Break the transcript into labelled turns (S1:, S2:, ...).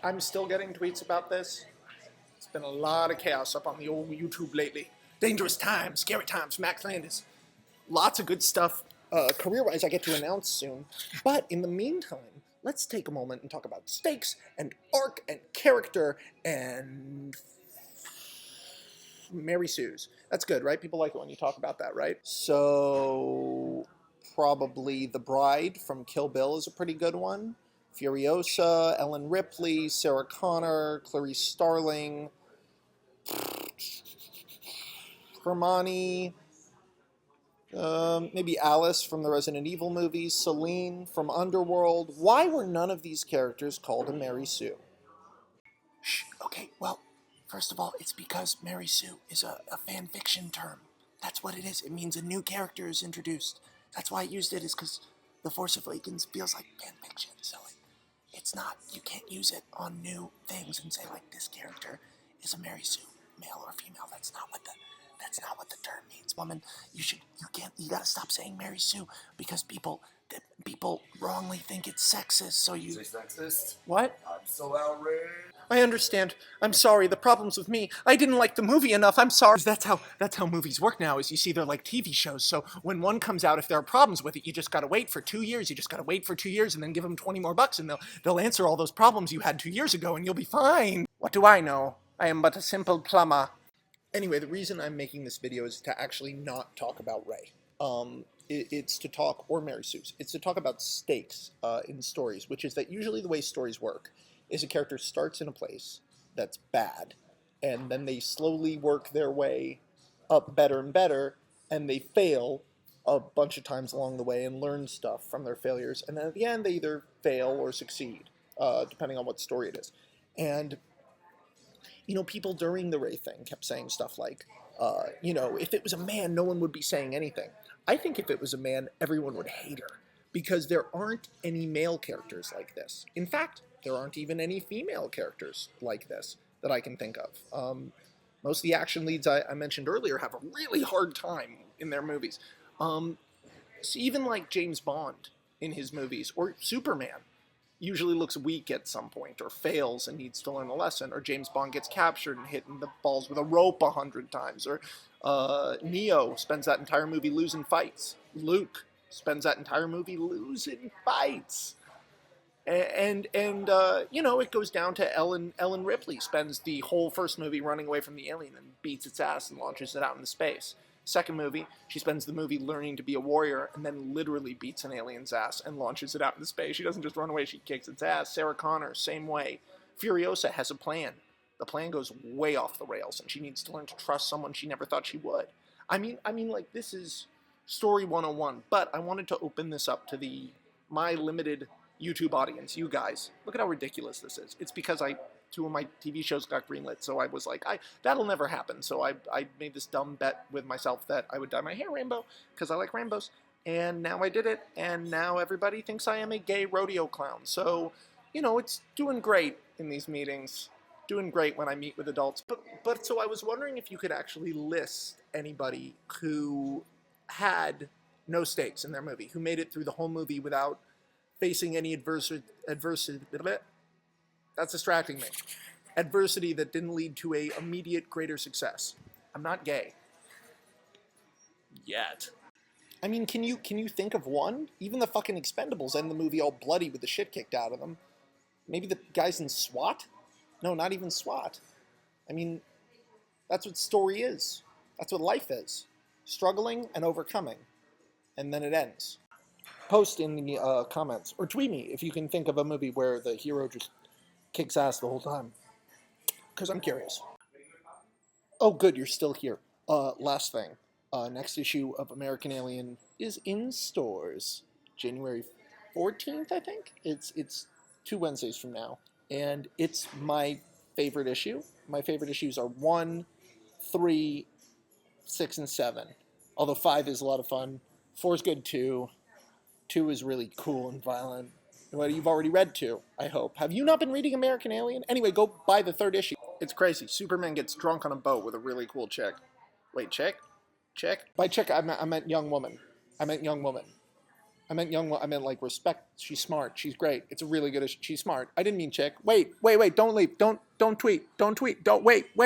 S1: I'm still getting tweets about this. It's been a lot of chaos up on the old YouTube lately. Dangerous times, scary times, Max Landis. Lots of good stuff career-wise I get to announce soon. But in the meantime, let's take a moment and talk about stakes and arc and character and Mary Sue's. That's good, right? People like it when you talk about that, right? So probably The Bride from Kill Bill is a pretty good one. Furiosa, Ellen Ripley, Sarah Connor, Clarice Starling, Hermione, maybe Alice from the Resident Evil movies, Celine from Underworld. Why were none of these characters called a Mary Sue? Shh, okay, well, first of all, it's because Mary Sue is a fan fiction term. That's what it is. It means a new character is introduced. That's why I used it, is because The Force Awakens feels like fan fiction, so it's not, you can't use it on new things and say, like, this character is a Mary Sue, male or female. That's not what the term means, woman. You gotta stop saying Mary Sue, because people wrongly think it's sexist, so you...
S2: Say sexist?
S1: What?
S2: I'm so outraged.
S1: I understand. I'm sorry. The problem's with me. I didn't like the movie enough. I'm sorry. That's how movies work now, is you see they're like TV shows. So when one comes out, if there are problems with it, you just gotta wait for 2 years. You just gotta wait for 2 years and then give them 20 more bucks and they'll answer all those problems you had 2 years ago and you'll be fine. What do I know? I am but a simple plumber. Anyway, the reason I'm making this video is to actually not talk about Rey. It's to talk, or Mary Sue's, it's to talk about stakes in stories, which is that usually the way stories work is a character starts in a place that's bad, and then they slowly work their way up better and better, and they fail a bunch of times along the way and learn stuff from their failures, and then at the end they either fail or succeed, depending on what story it is. And people during the Rey thing kept saying stuff like, if it was a man, no one would be saying anything. I think if it was a man, everyone would hate her, because there aren't any male characters like this. In fact, there aren't even any female characters like this that I can think of. Most of the action leads I mentioned earlier have a really hard time in their movies. So even like James Bond in his movies, or Superman, usually looks weak at some point, or fails and needs to learn a lesson, or James Bond gets captured and hit in the balls with a rope 100 times, or Neo spends that entire movie losing fights. Luke spends that entire movie losing fights. And it goes down to Ellen Ripley spends the whole first movie running away from the alien and beats its ass and launches it out into space. Second movie, she spends the movie learning to be a warrior and then literally beats an alien's ass and launches it out into space. She doesn't just run away, she kicks its ass. Sarah Connor, same way. Furiosa has a plan. The plan goes way off the rails, and she needs to learn to trust someone she never thought she would. I mean, like, this is story 101, but I wanted to open this up to my limited YouTube audience, you guys. Look at how ridiculous this is. It's because two of my TV shows got greenlit, so I was like, that'll never happen. So I made this dumb bet with myself that I would dye my hair rainbow, because I like rainbows. And now I did it, and now everybody thinks I am a gay rodeo clown. So, it's doing great in these meetings. Doing great when I meet with adults. But so I was wondering if you could actually list anybody who had no stakes in their movie, who made it through the whole movie without facing any adversity. That's distracting me. Adversity that didn't lead to a immediate greater success. I'm not gay. Yet. I mean, can you think of one? Even the fucking Expendables end the movie all bloody with the shit kicked out of them. Maybe the guys in SWAT? No, not even SWAT. I mean, that's what story is. That's what life is. Struggling and overcoming. And then it ends. Post in the comments, or tweet me if you can think of a movie where the hero just kicks ass the whole time, because I'm curious. Oh good, you're still here. Last thing, next issue of American Alien is in stores January 14th, I think. It's 2 Wednesdays from now, and it's my favorite issue. My favorite issues are 1, 3, 6, and 7, although 5 is a lot of fun. 4 is good too. 2 is really cool and violent. Well, you've already read 2, I hope. Have you not been reading American Alien? Anyway, go buy the 3rd issue. It's crazy. Superman gets drunk on a boat with a really cool chick. Wait, chick? Chick? By chick, I meant young woman. I meant young woman. I meant young. I meant like respect. She's smart. She's great. It's a really good. She's smart. I didn't mean chick. Wait. Don't leave. Don't tweet. Don't tweet. Don't wait. Wait.